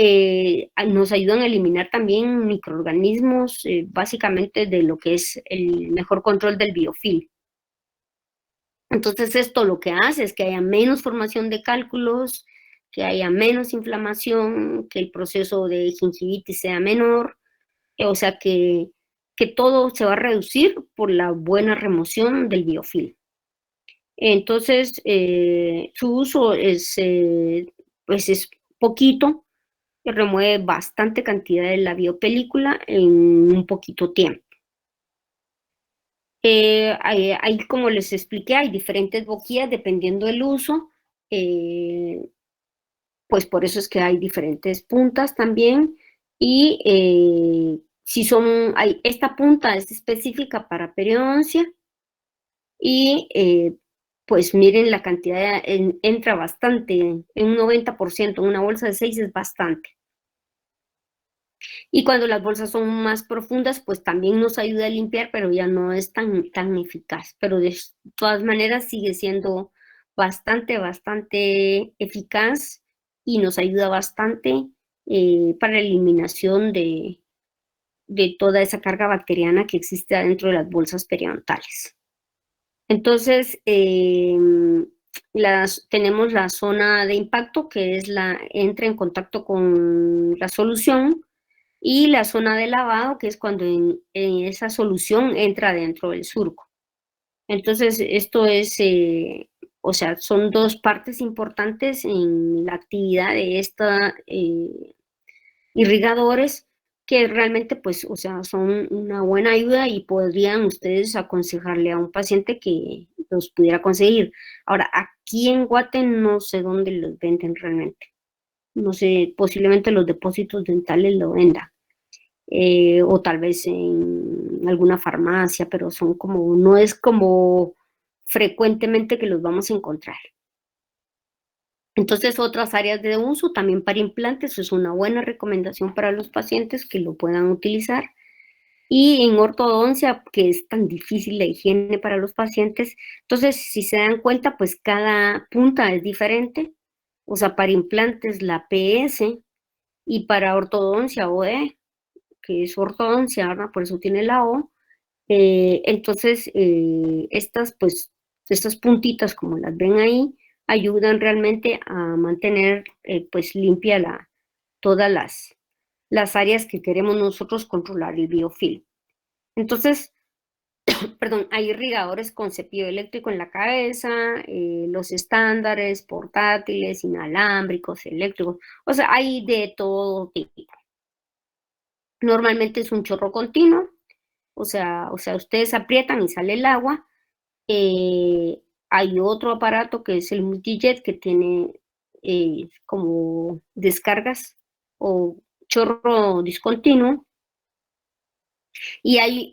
nos ayudan a eliminar también microorganismos, básicamente de lo que es el mejor control del biofilm. Entonces esto lo que hace es que haya menos formación de cálculos, que haya menos inflamación, que el proceso de gingivitis sea menor, o sea que todo se va a reducir por la buena remoción del biofilm. Entonces su uso pues es poquito, que remueve bastante cantidad de la biopelícula en un poquito tiempo. Ahí, como les expliqué, hay diferentes boquillas dependiendo del uso, pues por eso es que hay diferentes puntas también, y si esta punta es específica para periodoncia, y pues miren la cantidad, entra bastante, en un 90%, una bolsa de 6 es bastante. Y cuando las bolsas son más profundas, pues también nos ayuda a limpiar, pero ya no es tan eficaz. Pero de todas maneras sigue siendo bastante eficaz y nos ayuda bastante para la eliminación de toda esa carga bacteriana que existe adentro de las bolsas periodontales. Entonces, tenemos la zona de impacto, que es entra en contacto con la solución, y la zona de lavado, que es cuando en esa solución entra dentro del surco. Entonces, esto es, o sea, son dos partes importantes en la actividad de esta irrigadores que realmente, pues, o sea, son una buena ayuda y podrían ustedes aconsejarle a un paciente que los pudiera conseguir. Ahora, aquí en Guate no sé dónde los venden realmente. No sé, posiblemente los depósitos dentales lo vendan. O tal vez en alguna farmacia, pero son como, no es como frecuentemente que los vamos a encontrar. Entonces, otras áreas de uso también para implantes es una buena recomendación para los pacientes que lo puedan utilizar. Y en ortodoncia, que es tan difícil la higiene para los pacientes, entonces, si se dan cuenta, pues cada punta es diferente. O sea, para implantes la PS y para ortodoncia OE, que es ortodoncia, ¿verdad? Por eso tiene la O. Entonces, pues, estas puntitas, como las ven ahí, ayudan realmente a mantener, pues, limpia todas las áreas que queremos nosotros controlar el biofilm. Entonces, perdón, hay irrigadores con cepillo eléctrico en la cabeza, los estándares, portátiles, inalámbricos, eléctricos, o sea, hay de todo tipo. Normalmente es un chorro continuo, o sea, ustedes aprietan y sale el agua. Hay otro aparato que es el multijet que tiene como descargas o chorro discontinuo. Y hay,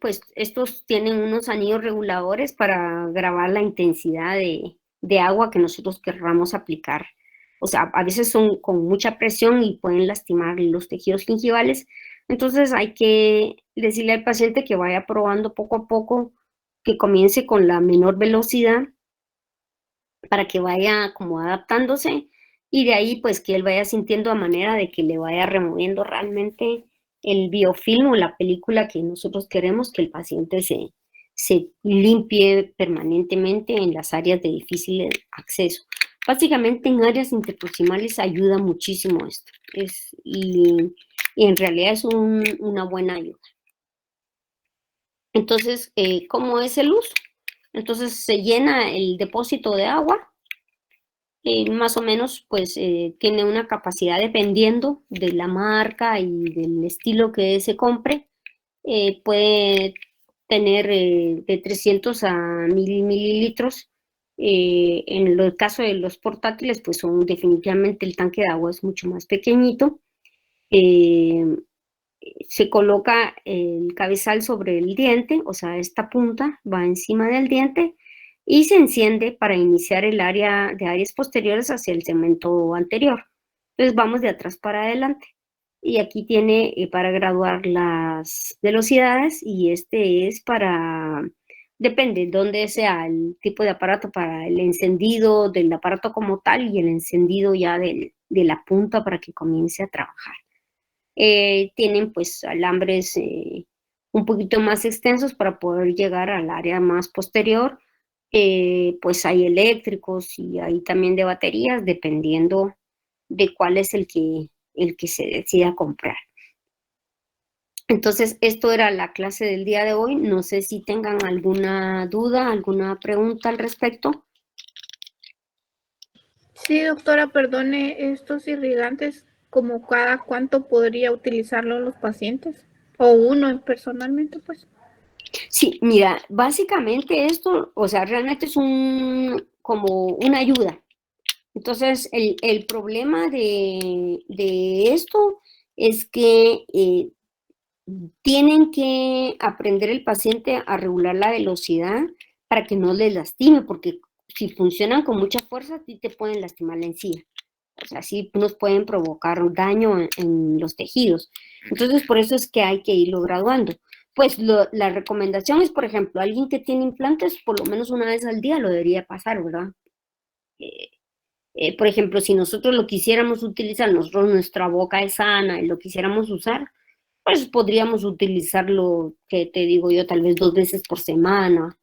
pues estos tienen unos anillos reguladores para grabar la intensidad de agua que nosotros querramos aplicar. O sea, a veces son con mucha presión y pueden lastimar los tejidos gingivales. Entonces hay que decirle al paciente que vaya probando poco a poco, que comience con la menor velocidad para que vaya como adaptándose y de ahí pues que él vaya sintiendo a manera de que le vaya removiendo realmente el biofilm o la película que nosotros queremos que el paciente se limpie permanentemente en las áreas de difícil acceso. Básicamente en áreas interproximales ayuda muchísimo esto y en realidad es una buena ayuda. Entonces, ¿cómo es el uso? Entonces se llena el depósito de agua, más o menos pues tiene una capacidad dependiendo de la marca y del estilo que se compre, puede tener de 300 a 1000 mililitros. En el caso de los portátiles pues son definitivamente el tanque de agua es mucho más pequeñito. Se coloca el cabezal sobre el diente, o sea, esta punta va encima del diente y se enciende para iniciar el área de áreas posteriores hacia el segmento anterior. Entonces vamos de atrás para adelante. Y aquí tiene para graduar las velocidades y este es depende de dónde sea el tipo de aparato para el encendido del aparato como tal y el encendido ya de la punta para que comience a trabajar. Tienen pues alambres un poquito más extensos para poder llegar al área más posterior. Pues hay eléctricos y hay también de baterías, dependiendo de cuál es el que se decida comprar. Entonces, esto era la clase del día de hoy. No sé si tengan alguna duda, alguna pregunta al respecto. Sí, doctora, perdone, estos irrigantes, ¿como cada cuánto podría utilizarlo los pacientes? O uno personalmente, pues. Sí, mira, básicamente esto, o sea, realmente es como una ayuda. Entonces, el problema de esto es que tienen que aprender el paciente a regular la velocidad para que no les lastime, porque si funcionan con mucha fuerza, sí te pueden lastimar la encía. O sea, sí nos pueden provocar un daño en los tejidos. Entonces, por eso es que hay que irlo graduando. Pues la recomendación es, por ejemplo, alguien que tiene implantes, por lo menos una vez al día lo debería pasar, ¿verdad? Por ejemplo, si nosotros lo quisiéramos utilizar, nosotros nuestra boca es sana y lo quisiéramos usar, pues podríamos utilizarlo, que te digo yo, tal vez 2 veces por semana.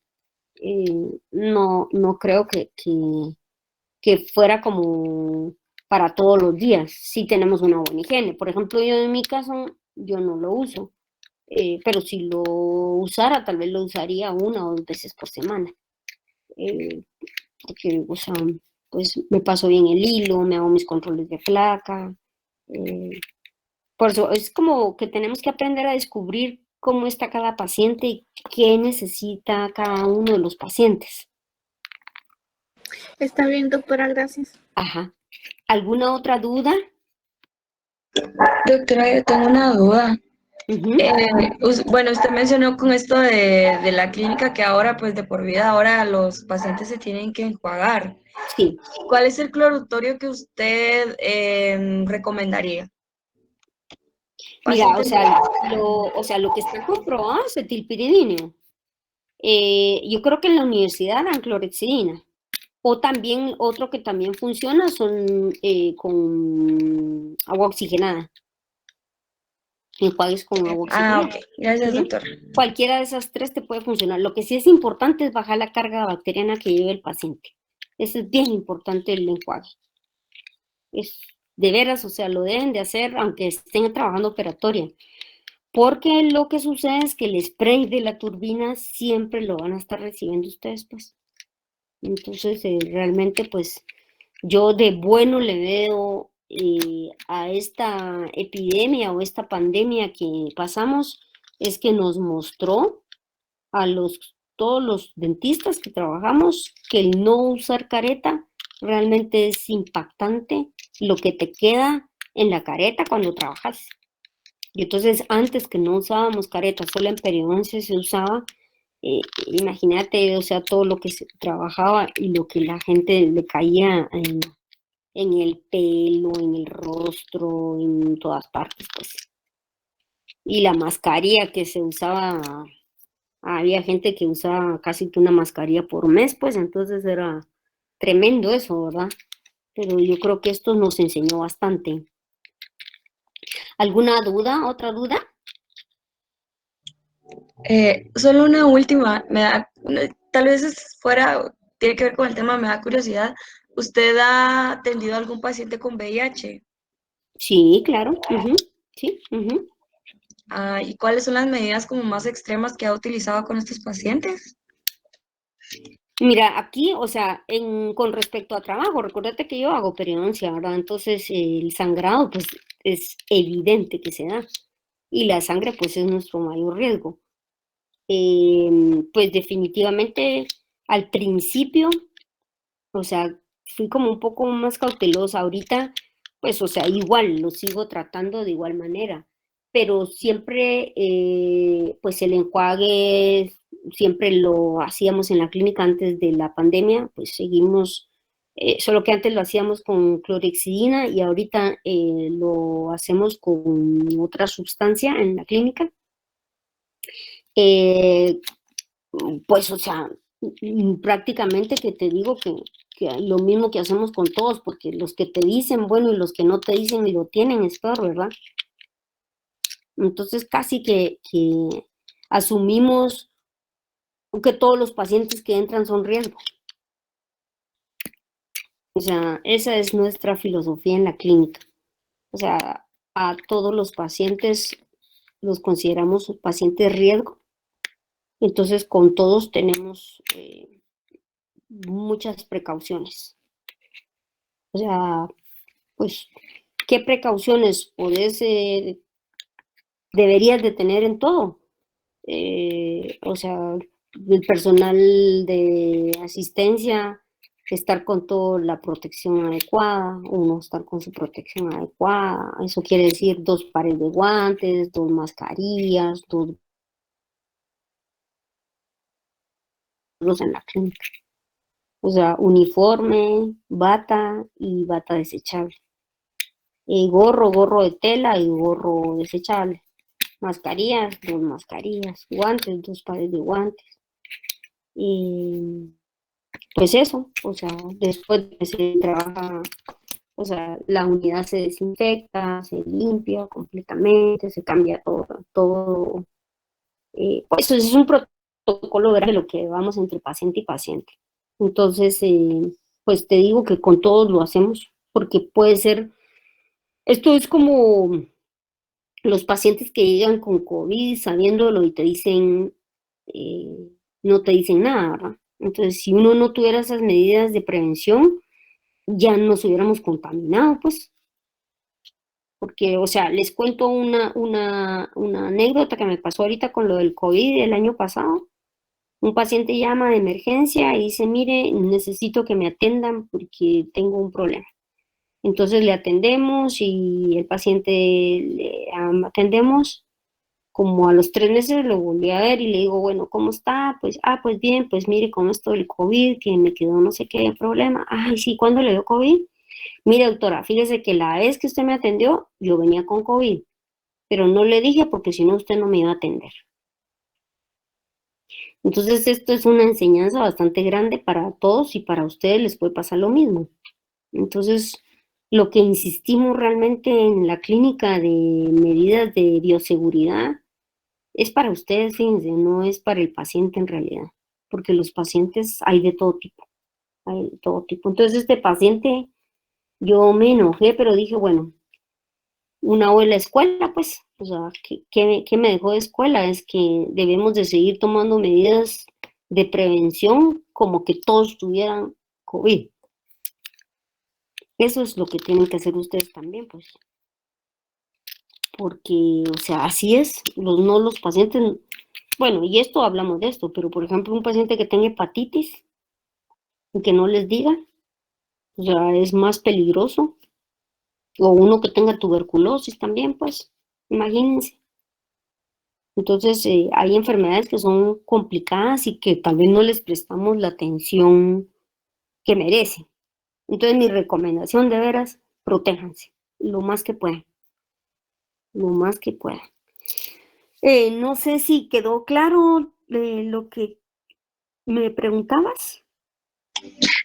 No creo que fuera como para todos los días, si tenemos una buena higiene. Por ejemplo, yo en mi caso, yo no lo uso, pero si lo usara, tal vez lo usaría 1 o 2 veces por semana. Porque, o sea, pues me paso bien el hilo, me hago mis controles de placa. Por eso es como que tenemos que aprender a descubrir cómo está cada paciente y qué necesita cada uno de los pacientes. Está bien, doctora, gracias. Ajá. ¿Alguna otra duda? Doctora, yo tengo una duda. Ujú. Bueno, usted mencionó con esto de la clínica que ahora, pues de por vida, ahora los pacientes se tienen que enjuagar. Sí. ¿Cuál es el cloratorio que usted recomendaría? Mira, Pacientes- o sea, lo que está comprobado es etilpiridino. Yo creo que en la universidad dan clorexidina. O también, otro que también funciona son con agua oxigenada. Enjuagues con agua Ah, oxigenada. ok. Gracias, Ujú. doctora. Cualquiera de esas tres te puede funcionar. Lo que sí es importante es bajar la carga bacteriana que lleve el paciente. Eso es bien importante el enjuague. Es de veras, o sea, lo deben de hacer aunque estén trabajando operatoria. Porque lo que sucede es que el spray de la turbina siempre lo van a estar recibiendo ustedes, pues. Entonces, realmente, pues, yo de bueno le veo a esta epidemia o esta pandemia que pasamos, es que nos mostró a todos los dentistas que trabajamos que el no usar careta realmente es impactante lo que te queda en la careta cuando trabajas. Y entonces, antes que no usábamos careta, solo en periodoncia se usaba, imagínate, o sea, todo lo que se trabajaba y lo que la gente le caía en el pelo, en el rostro, en todas partes, pues. Y la mascarilla que se usaba, había gente que usaba casi que una mascarilla por mes, pues entonces era tremendo eso, ¿verdad? Pero yo creo que esto nos enseñó bastante. ¿Alguna duda? ¿Otra duda? Solo una última, tal vez tiene que ver con el tema, me da curiosidad. ¿Usted ha atendido a algún paciente con VIH? Sí, claro. Ujú, sí. Ujú. Ah, ¿y cuáles son las medidas como más extremas que ha utilizado con estos pacientes? Mira, aquí, o sea, con respecto a trabajo, recuérdate que yo hago periodoncia, ¿verdad? Entonces, el sangrado, pues, es evidente que se da. Y la sangre, pues, es nuestro mayor riesgo. Pues, definitivamente, al principio, o sea, fui como un poco más cautelosa. Ahorita, pues, o sea, igual, lo sigo tratando de igual manera. Pero siempre, pues, el enjuague siempre lo hacíamos en la clínica antes de la pandemia, pues seguimos, solo que antes lo hacíamos con clorexidina y ahorita lo hacemos con otra sustancia en la clínica. Eh, pues, o sea, prácticamente que te digo que lo mismo que hacemos con todos, porque los que te dicen, bueno, y los que no te dicen y lo tienen, es peor, ¿verdad? Entonces, casi que asumimos que todos los pacientes que entran son riesgo. O sea, esa es nuestra filosofía en la clínica. O sea, a todos los pacientes los consideramos pacientes riesgo. Entonces, con todos tenemos muchas precauciones. O sea, pues, ¿qué precauciones deberías de tener en todo? O sea, el personal de asistencia, estar con toda la protección adecuada, uno estar con su protección adecuada, eso quiere decir 2 pares de guantes, 2 mascarillas, 2 en la clínica. O sea, uniforme, bata y bata desechable. Gorro de tela y gorro desechable. Mascarillas, 2 mascarillas. Guantes, 2 pares de guantes. Y pues eso, o sea, después de que se trabaja, o sea, la unidad se desinfecta, se limpia completamente, se cambia todo. Pues eso es un protocolo de lo que vamos entre paciente y paciente. Entonces, pues te digo que con todos lo hacemos, porque puede ser, esto es como los pacientes que llegan con COVID sabiéndolo y te dicen, no te dicen nada, ¿verdad? Entonces, si uno no tuviera esas medidas de prevención, ya nos hubiéramos contaminado, pues. Porque, o sea, les cuento una anécdota que me pasó ahorita con lo del COVID el año pasado. Un paciente llama de emergencia y dice, mire, necesito que me atendan porque tengo un problema. Entonces le atendemos y el paciente le atendemos. Como a los 3 meses lo volví a ver y le digo, bueno, ¿cómo está? Pues, pues bien, pues mire, con esto del COVID, que me quedó no sé qué problema. Ay, sí, ¿cuándo le dio COVID? Mire, doctora, fíjese que la vez que usted me atendió, yo venía con COVID, pero no le dije porque si no usted no me iba a atender. Entonces, esto es una enseñanza bastante grande para todos y para ustedes les puede pasar lo mismo. Entonces, lo que insistimos realmente en la clínica de medidas de bioseguridad es para ustedes, fíjense, no es para el paciente en realidad, porque los pacientes hay de todo tipo, hay de todo tipo. Entonces, este paciente, yo me enojé, pero dije, bueno, una buena escuela, pues, o sea, ¿qué me dejó de escuela? Es que debemos de seguir tomando medidas de prevención como que todos tuvieran COVID. Eso es lo que tienen que hacer ustedes también, pues. Porque, o sea, así es, los pacientes, bueno, y esto hablamos de esto, pero por ejemplo, un paciente que tenga hepatitis y que no les diga, o sea, es más peligroso. O uno que tenga tuberculosis también, pues, imagínense. Entonces, hay enfermedades que son complicadas y que tal vez no les prestamos la atención que merecen. Entonces, mi recomendación de veras, protéjanse lo más que puedan, lo más que puedan. No sé si quedó claro lo que me preguntabas.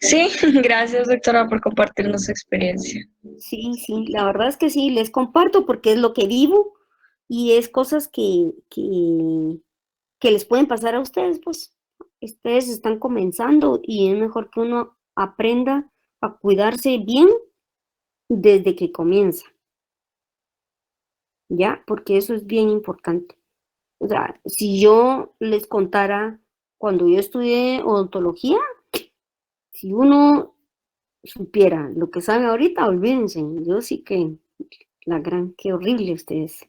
Sí, gracias, doctora, por compartirnos su experiencia. Sí, la verdad es que sí, les comparto porque es lo que vivo y es cosas que les pueden pasar a ustedes, pues. Ustedes están comenzando y es mejor que uno aprenda a cuidarse bien desde que comienza, ¿ya? Porque eso es bien importante. O sea, si yo les contara cuando yo estudié odontología, si uno supiera lo que sabe ahorita, olvídense, yo sí que qué horrible ustedes.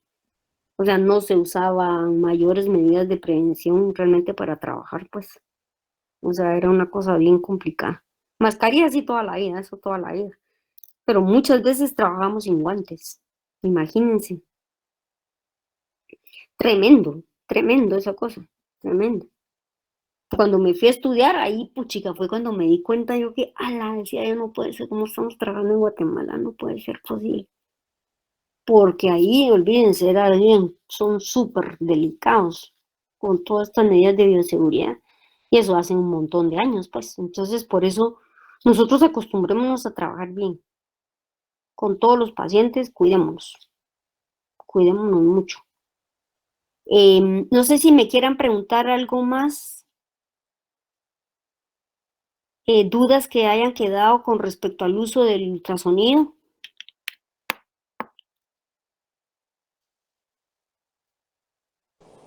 O sea, no se usaban mayores medidas de prevención realmente para trabajar, pues. O sea, era una cosa bien complicada. Mascarillas sí toda la vida, eso toda la vida. Pero muchas veces trabajamos sin guantes. Imagínense. Tremendo esa cosa. Tremendo. Cuando me fui a estudiar, ahí, puchica, fue cuando me di cuenta yo que, decía yo, no puede ser como estamos trabajando en Guatemala, no puede ser posible. Porque ahí, olvídense, son súper delicados con todas estas medidas de bioseguridad. Y eso hace un montón de años, pues. Entonces, por eso, nosotros acostumbrémonos a trabajar bien. Con todos los pacientes, cuidémonos mucho. No sé si me quieran preguntar algo más, dudas que hayan quedado con respecto al uso del ultrasonido.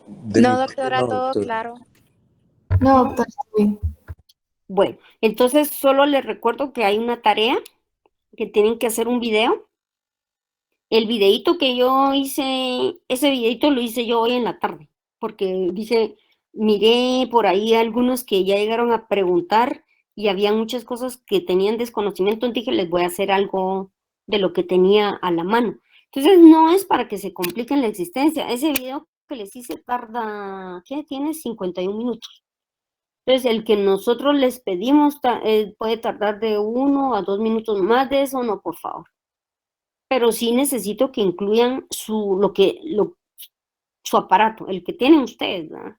No, doctora, todo claro. No, doctora, está bien. Bueno, entonces solo les recuerdo que hay una tarea, que tienen que hacer un video. El videito que yo hice, ese videito lo hice yo hoy en la tarde, porque miré por ahí algunos que ya llegaron a preguntar y había muchas cosas que tenían desconocimiento, entonces dije, les voy a hacer algo de lo que tenía a la mano. Entonces, no es para que se compliquen la existencia. Ese video que les hice tarda, ¿qué? Tiene 51 minutos. Entonces, el que nosotros les pedimos puede tardar de 1 a 2 minutos más de eso, no, por favor. Pero sí necesito que incluyan su aparato, el que tienen ustedes, ¿verdad?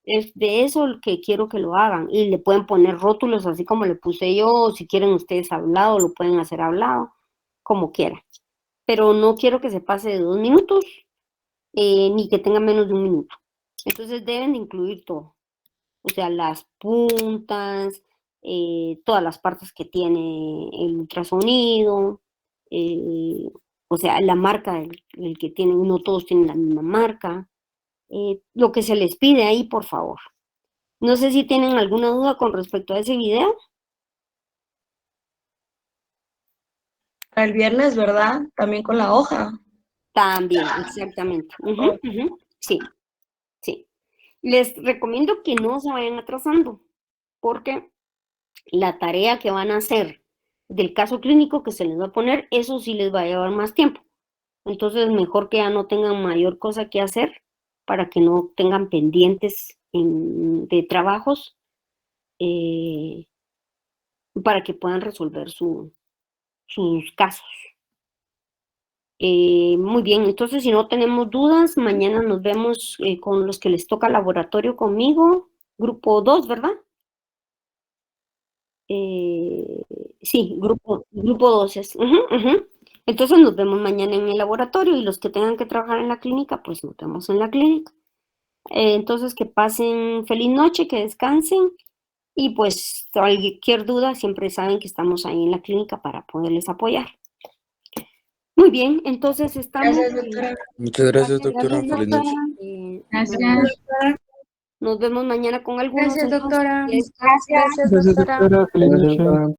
Es de eso el que quiero que lo hagan. Y le pueden poner rótulos así como le puse yo, o si quieren ustedes hablado, lo pueden hacer hablado, como quieran. Pero no quiero que se pase de 2 minutos, ni que tenga menos de 1 minuto. Entonces deben de incluir todo. O sea, las puntas, todas las partes que tiene el ultrasonido, o sea, la marca el que tienen, no todos tienen la misma marca, lo que se les pide ahí, por favor. No sé si tienen alguna duda con respecto a ese video. Para el viernes, ¿verdad? También con la hoja. También, exactamente. Sí, sí. Les recomiendo que no se vayan atrasando, porque la tarea que van a hacer del caso clínico que se les va a poner, eso sí les va a llevar más tiempo. Entonces, mejor que ya no tengan mayor cosa que hacer para que no tengan pendientes de trabajos para que puedan resolver sus casos. Muy bien, entonces si no tenemos dudas, mañana nos vemos con los que les toca laboratorio conmigo, grupo 2, ¿verdad? Sí, grupo 2 es. Entonces nos vemos mañana en el laboratorio y los que tengan que trabajar en la clínica, pues nos vemos en la clínica. Entonces que pasen feliz noche, que descansen y pues cualquier duda siempre saben que estamos ahí en la clínica para poderles apoyar. Muy bien, entonces estamos... Gracias, doctora. Muchas gracias, doctora. Gracias, Feliz noche. Gracias. Nos vemos mañana con algunos. Gracias, entonces. doctora. Gracias. Gracias, doctora. Feliz noche.